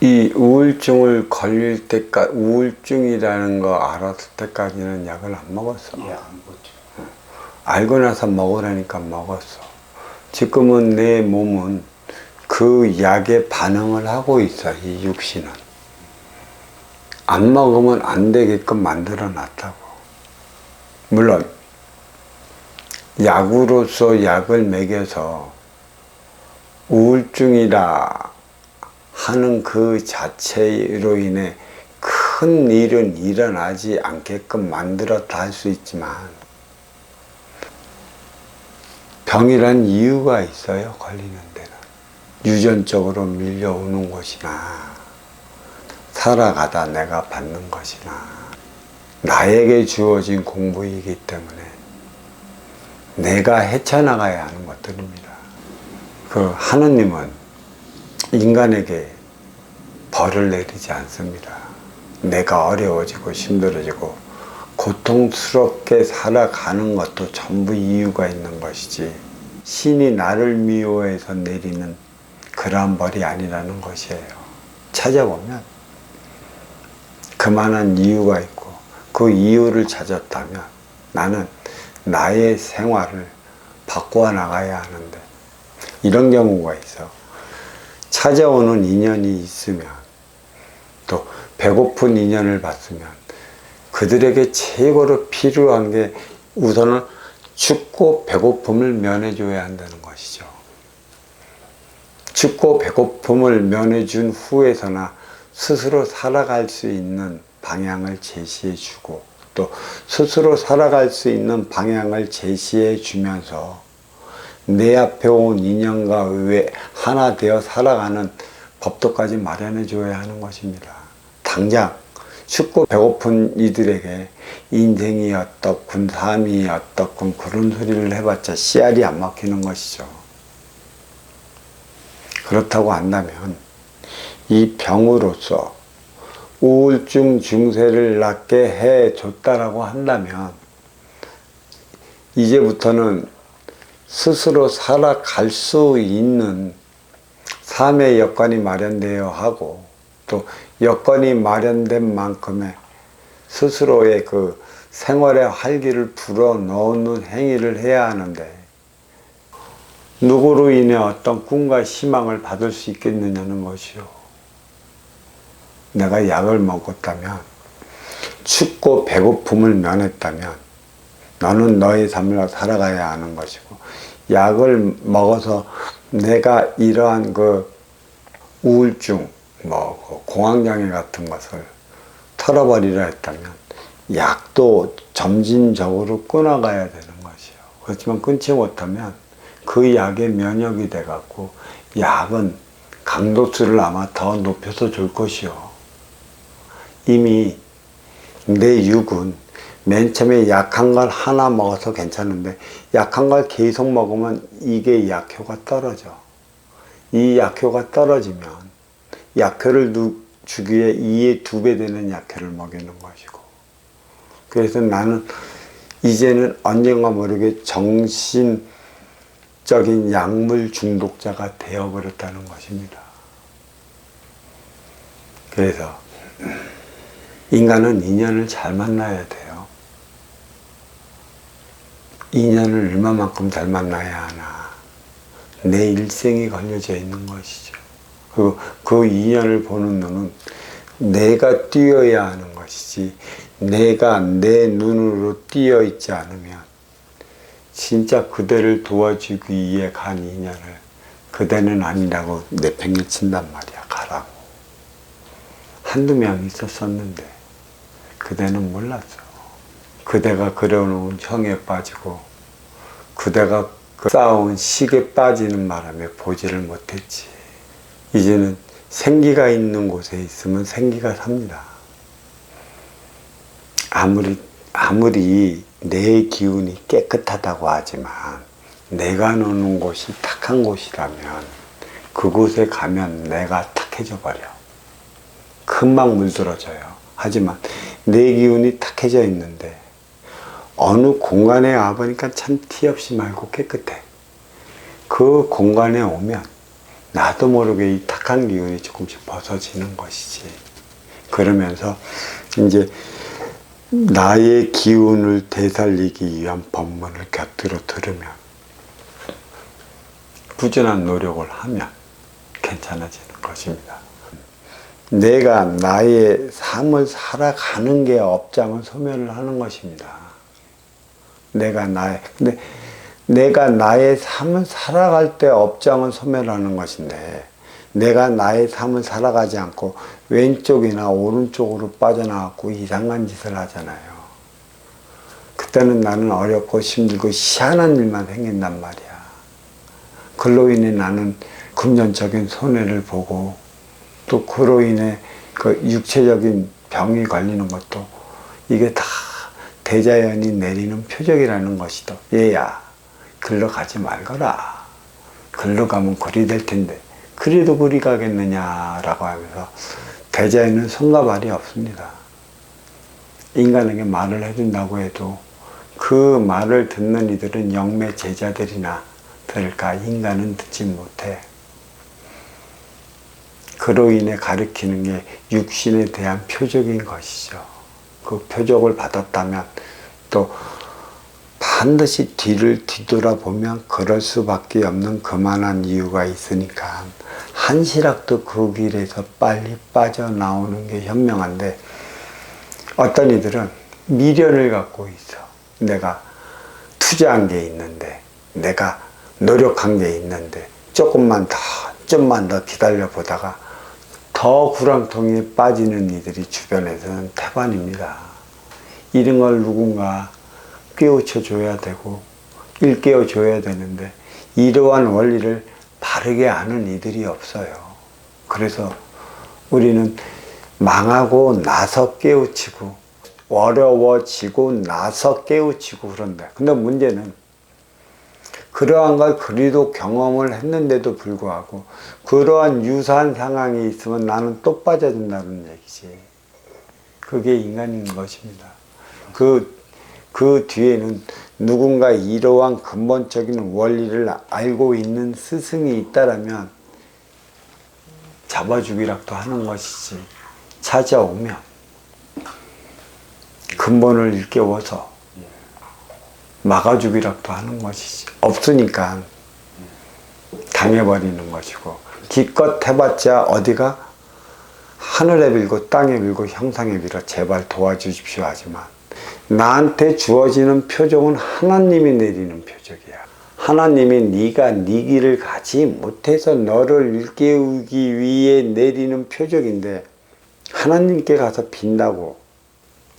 이 우울증을 걸릴 때까지, 우울증이라는 거 알았을 때까지는 약을 안 먹었어. 예, 안 먹었죠. 알고 나서 먹으라니까 먹었어. 지금은 내 몸은 그 약에 반응을 하고 있어, 이 육신은. 안 먹으면 안 되게끔 만들어 놨다고. 물론, 약으로서 약을 먹여서 우울증이라 하는 그 자체로 인해 큰 일은 일어나지 않게끔 만들었다 할 수 있지만, 병이란 이유가 있어요, 걸리는 데는. 유전적으로 밀려오는 것이나, 살아가다 내가 받는 것이나, 나에게 주어진 공부이기 때문에 내가 헤쳐나가야 하는 것들입니다. 그 하느님은 인간에게 벌을 내리지 않습니다. 내가 어려워지고 힘들어지고 고통스럽게 살아가는 것도 전부 이유가 있는 것이지, 신이 나를 미워해서 내리는 그러한 벌이 아니라는 것이에요. 찾아보면 그만한 이유가 있고, 그 이유를 찾았다면 나는 나의 생활을 바꾸어 나가야 하는데, 이런 경우가 있어. 찾아오는 인연이 있으면, 또 배고픈 인연을 봤으면 그들에게 최고로 필요한 게 우선은 춥고 배고픔을 면해줘야 한다는 것이죠. 춥고 배고픔을 면해준 후에서나 스스로 살아갈 수 있는 방향을 제시해 주고, 또 스스로 살아갈 수 있는 방향을 제시해 주면서 내 앞에 온 인연과 의에 하나 되어 살아가는 법도까지 마련해 줘야 하는 것입니다. 당장 춥고 배고픈 이들에게 인생이 어떻군, 삶이 어떻군, 그런 소리를 해봤자 씨알이 안 먹히는 것이죠. 그렇다고 한다면 이 병으로서 우울증 증세를 낫게 해 줬다라고 한다면, 이제부터는 스스로 살아갈 수 있는 삶의 여건이 마련되어야 하고, 또 여건이 마련된 만큼의 스스로의 그 생활의 활기를 불어넣는 행위를 해야 하는데, 누구로 인해 어떤 꿈과 희망을 받을 수 있겠느냐는 것이요. 내가 약을 먹었다면, 춥고 배고픔을 면했다면 너는 너의 삶을 살아가야 하는 것이고, 약을 먹어서 내가 이러한 그 우울증, 공황장애 같은 것을 털어버리라 했다면 약도 점진적으로 끊어가야 되는 것이요. 그렇지만 끊지 못하면 그 약에 면역이 돼갖고 약은 강도수를 아마 더 높여서 줄 것이요. 이미 내 육은 맨 처음에 약한 걸 하나 먹어서 괜찮은데, 약한 걸 계속 먹으면 이게 약효가 떨어져. 이 약효가 떨어지면 약효를 주기 위해 2의 2배 되는 약효를 먹이는 것이고, 그래서 나는 이제는 언젠가 모르게 정신적인 약물 중독자가 되어버렸다는 것입니다. 그래서 인간은 인연을 잘 만나야 돼요. 인연을 얼마만큼 잘 만나야 하나, 내 일생이 걸려져 있는 것이죠. 그리고 그 인연을 보는 눈은 내가 띄어야 하는 것이지, 내가 내 눈으로 띄어 있지 않으면 진짜 그대를 도와주기 위해 간 인연을 그대는 아니라고 내팽개친단 말이야. 가라고. 한두 명 있었었는데 그대는 몰랐어. 그대가 그려놓은 형에 빠지고, 그대가 그 쌓아온 식에 빠지는 바람에 보지를 못했지. 이제는 생기가 있는 곳에 있으면 생기가 삽니다. 아무리 내 기운이 깨끗하다고 하지만, 내가 노는 곳이 탁한 곳이라면 그곳에 가면 내가 탁해져 버려. 금방 물들어져요. 하지만 내 기운이 탁해져 있는데 어느 공간에 와보니까 참 티 없이 맑고 깨끗해. 그 공간에 오면 나도 모르게 이 탁한 기운이 조금씩 벗어지는 것이지. 그러면서 이제 나의 기운을 되살리기 위한 법문을 곁들여 들으면, 꾸준한 노력을 하면 괜찮아지는 것입니다. 내가 나의 삶을 살아가는 게 업장을 소멸을 하는 것입니다. 근데 내가 나의 삶을 살아갈 때 업장을 소멸하는 것인데, 내가 나의 삶을 살아가지 않고 왼쪽이나 오른쪽으로 빠져나가고 이상한 짓을 하잖아요. 그때는 나는 어렵고 힘들고 희한한 일만 생긴단 말이야. 그로 인해 나는 금전적인 손해를 보고, 또 그로 인해 그 육체적인 병이 걸리는 것도 이게 다 대자연이 내리는 표적이라는 것이다. 얘야, 글로 가지 말거라. 글로 가면 그리 될 텐데 그래도 그리 가겠느냐라고 하면서, 대자연은 손과 발이 없습니다. 인간에게 말을 해준다고 해도 그 말을 듣는 이들은 영매 제자들이나 들을까, 인간은 듣지 못해. 그로 인해 가르치는 게 육신에 대한 표적인 것이죠. 그 표적을 받았다면 또 반드시 뒤를 뒤돌아보면 그럴 수밖에 없는 그만한 이유가 있으니까 한시락도 그 길에서 빨리 빠져나오는 게 현명한데, 어떤 이들은 미련을 갖고 있어. 내가 투자한 게 있는데, 내가 노력한 게 있는데 좀만 더 기다려 보다가 더 구렁텅이에 빠지는 이들이 주변에서는 태반입니다. 이런 걸 누군가 깨우쳐 줘야 되고 일깨워 줘야 되는데, 이러한 원리를 바르게 아는 이들이 없어요. 그래서 우리는 망하고 나서 깨우치고, 어려워지고 나서 깨우치고 그런다. 근데 문제는 그러한 걸 그리도 경험을 했는데도 불구하고 그러한 유사한 상황이 있으면 나는 또 빠져든다는 얘기지. 그게 인간인 것입니다. 그 뒤에는 누군가 이러한 근본적인 원리를 알고 있는 스승이 있다라면 잡아주기라도 하는 것이지, 찾아오면 근본을 일깨워서 막아주기라도 하는 것이지, 없으니까 당해버리는 것이고, 기껏 해봤자 어디가 하늘에 빌고 땅에 빌고 형상에 빌어 제발 도와주십시오 하지만, 나한테 주어지는 표적은 하나님이 내리는 표적이야. 하나님이 네가 네 길을 가지 못해서 너를 일깨우기 위해 내리는 표적인데, 하나님께 가서 빈다고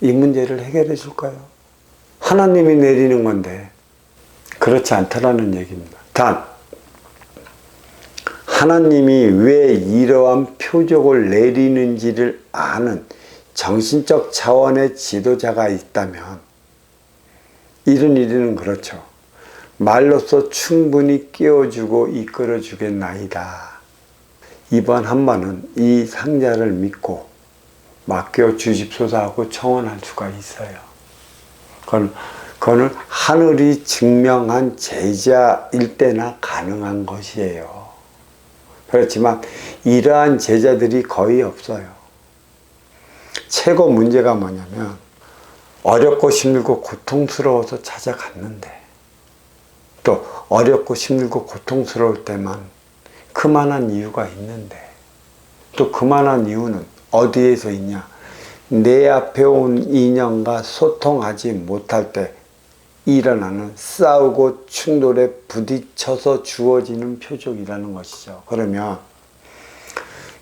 이 문제를 해결해 줄까요? 하나님이 내리는 건데 그렇지 않다라는 얘기입니다. 단, 하나님이 왜 이러한 표적을 내리는지를 아는 정신적 차원의 지도자가 있다면 이런 일은 그렇죠. 말로써 충분히 깨워주고 이끌어주겠나이다. 이번 한 번은 이 상자를 믿고 맡겨 주십소서 하고 청원할 수가 있어요. 그거는 하늘이 증명한 제자일 때나 가능한 것이에요. 그렇지만 이러한 제자들이 거의 없어요. 최고 문제가 뭐냐면, 어렵고 힘들고 고통스러워서 찾아갔는데, 또 어렵고 힘들고 고통스러울 때만 그만한 이유가 있는데, 또 그만한 이유는 어디에서 있냐? 내 앞에 온 인연과 소통하지 못할 때 일어나는 싸우고 충돌에 부딪혀서 주어지는 표적이라는 것이죠. 그러면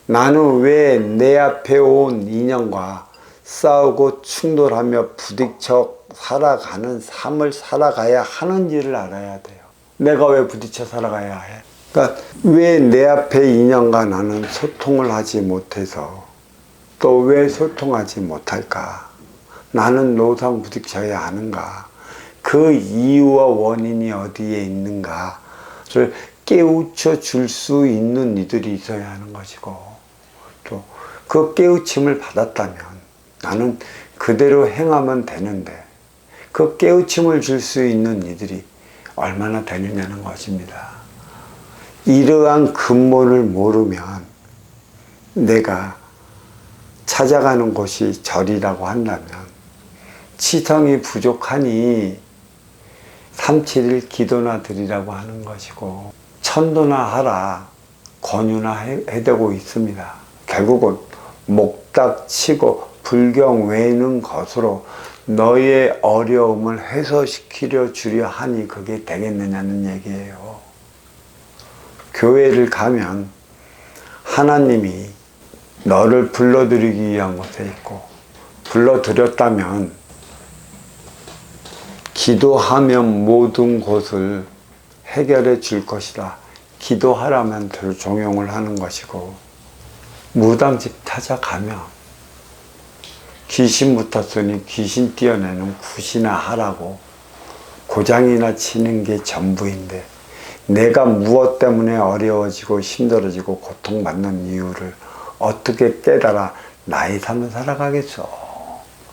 나는 왜 내 앞에 온 인연과 싸우고 충돌하며 부딪혀 살아가는 삶을 살아가야 하는지를 알아야 돼요. 내가 왜 부딪혀 살아가야 해? 그러니까 왜 내 앞에 인연과 나는 소통을 하지 못해서, 또 왜 소통하지 못할까? 나는 노상 부딪혀야 하는가? 그 이유와 원인이 어디에 있는가를 깨우쳐 줄 수 있는 이들이 있어야 하는 것이고, 또 그 깨우침을 받았다면 나는 그대로 행하면 되는데, 그 깨우침을 줄 수 있는 이들이 얼마나 되느냐는 것입니다. 이러한 근본을 모르면 내가 찾아가는 곳이 절이라고 한다면 치성이 부족하니 3-7일 기도나 드리라고 하는 것이고 천도나 하라 권유나 해대고 있습니다. 결국은 목닥치고 불경 외는 것으로 너의 어려움을 해소시키려 주려 하니 그게 되겠느냐는 얘기예요. 교회를 가면 하나님이 너를 불러들이기 위한 곳에 있고 불러들였다면 기도하면 모든 것을 해결해 줄 것이다. 기도하라면 늘 종용을 하는 것이고 무당집 찾아가면 귀신 붙었으니 귀신 띄어내는 굿이나 하라고 고장이나 치는 게 전부인데 내가 무엇 때문에 어려워지고 힘들어지고 고통받는 이유를 어떻게 깨달아 나의 삶을 살아가겠어.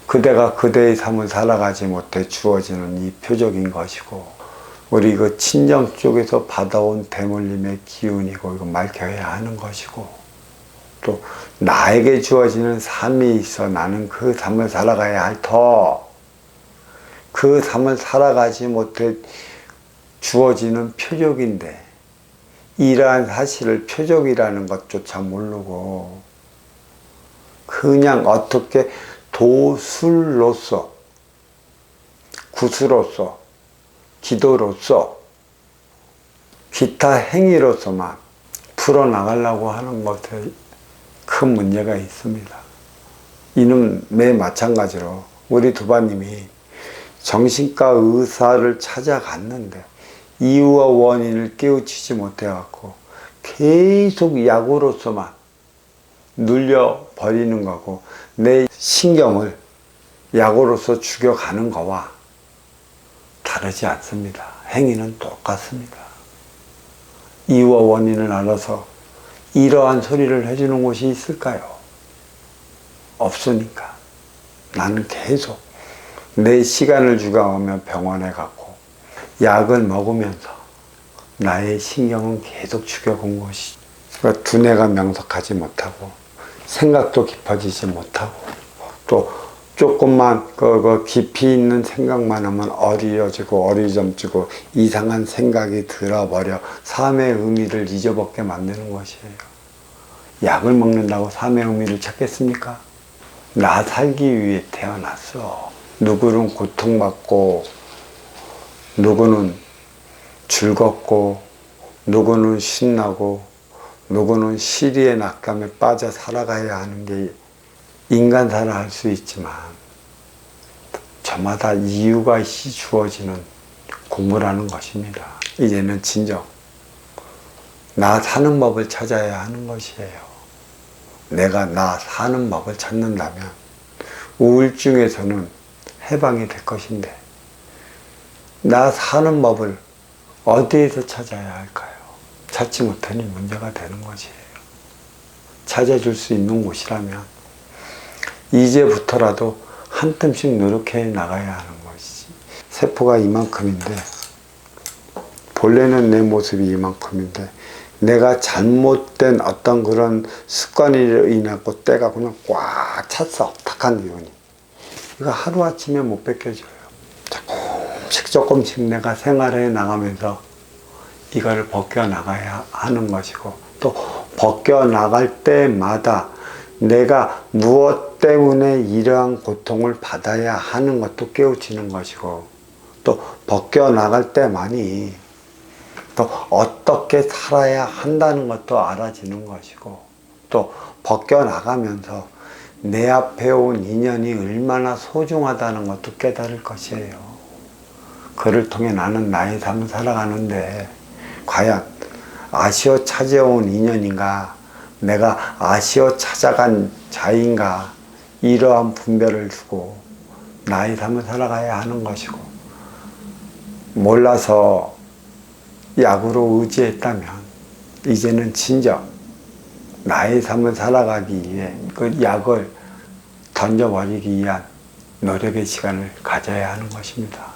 그대가 그대의 삶을 살아가지 못해 주어지는 이 표적인 것이고 우리 이거 친정 쪽에서 받아온 대물림의 기운이고 이거 밝혀야 하는 것이고 또 나에게 주어지는 삶이 있어 나는 그 삶을 살아가야 할 터 그 삶을 살아가지 못해 주어지는 표적인데 이러한 사실을 표적이라는 것조차 모르고 그냥 어떻게 도술로서 구수로서 기도로서 기타 행위로서만 풀어나가려고 하는 것에 큰 문제가 있습니다. 이는 매 마찬가지로 우리 두바님이 정신과 의사를 찾아갔는데 이유와 원인을 깨우치지 못해갖고 계속 약으로서만 눌려버리는 거고 내 신경을 약으로서 죽여가는 거와 다르지 않습니다. 행위는 똑같습니다. 이유와 원인을 알아서 이러한 소리를 해주는 곳이 있을까요? 없으니까 나는 계속 내 시간을 죽여가며 병원에 갔고 약을 먹으면서 나의 신경은 계속 죽여본 것이 그러니까 두뇌가 명석하지 못하고 생각도 깊어지지 못하고 또 조금만 깊이 있는 생각만 하면 어리어지고 어리점지고 이상한 생각이 들어버려 삶의 의미를 잊어먹게 만드는 것이에요. 약을 먹는다고 삶의 의미를 찾겠습니까? 나 살기 위해 태어났어. 누구는 고통받고 누구는 즐겁고 누구는 신나고 누구는 시리의 낙감에 빠져 살아가야 하는 게 인간사라 할 수 있지만 저마다 이유가 주어지는 공부라는 것입니다. 이제는 진정 나 사는 법을 찾아야 하는 것이에요. 내가 나 사는 법을 찾는다면 우울증에서는 해방이 될 것인데 나 사는 법을 어디에서 찾아야 할까요? 찾지 못하니 문제가 되는 것이에요. 찾아줄 수 있는 곳이라면 이제부터라도 한 뜸씩 노력해 나가야 하는 것이지. 세포가 이만큼인데 본래는 내 모습이 이만큼인데 내가 잘못된 어떤 그런 습관으로 인해서 때가 그냥 꽉 찼어. 탁한 기운이. 이거 하루아침에 못 벗겨져요. 조금씩 내가 생활해 나가면서 이걸 벗겨나가야 하는 것이고 또 벗겨나갈 때마다 내가 무엇 때문에 이러한 고통을 받아야 하는 것도 깨우치는 것이고 또 벗겨나갈 때만이 또 어떻게 살아야 한다는 것도 알아지는 것이고 또 벗겨나가면서 내 앞에 온 인연이 얼마나 소중하다는 것도 깨달을 것이에요. 그를 통해 나는 나의 삶을 살아가는데 과연 아쉬워 찾아온 인연인가 내가 아쉬워 찾아간 자인가 이러한 분별을 두고 나의 삶을 살아가야 하는 것이고 몰라서 약으로 의지했다면 이제는 진정 나의 삶을 살아가기 위해 그 약을 던져버리기 위한 노력의 시간을 가져야 하는 것입니다.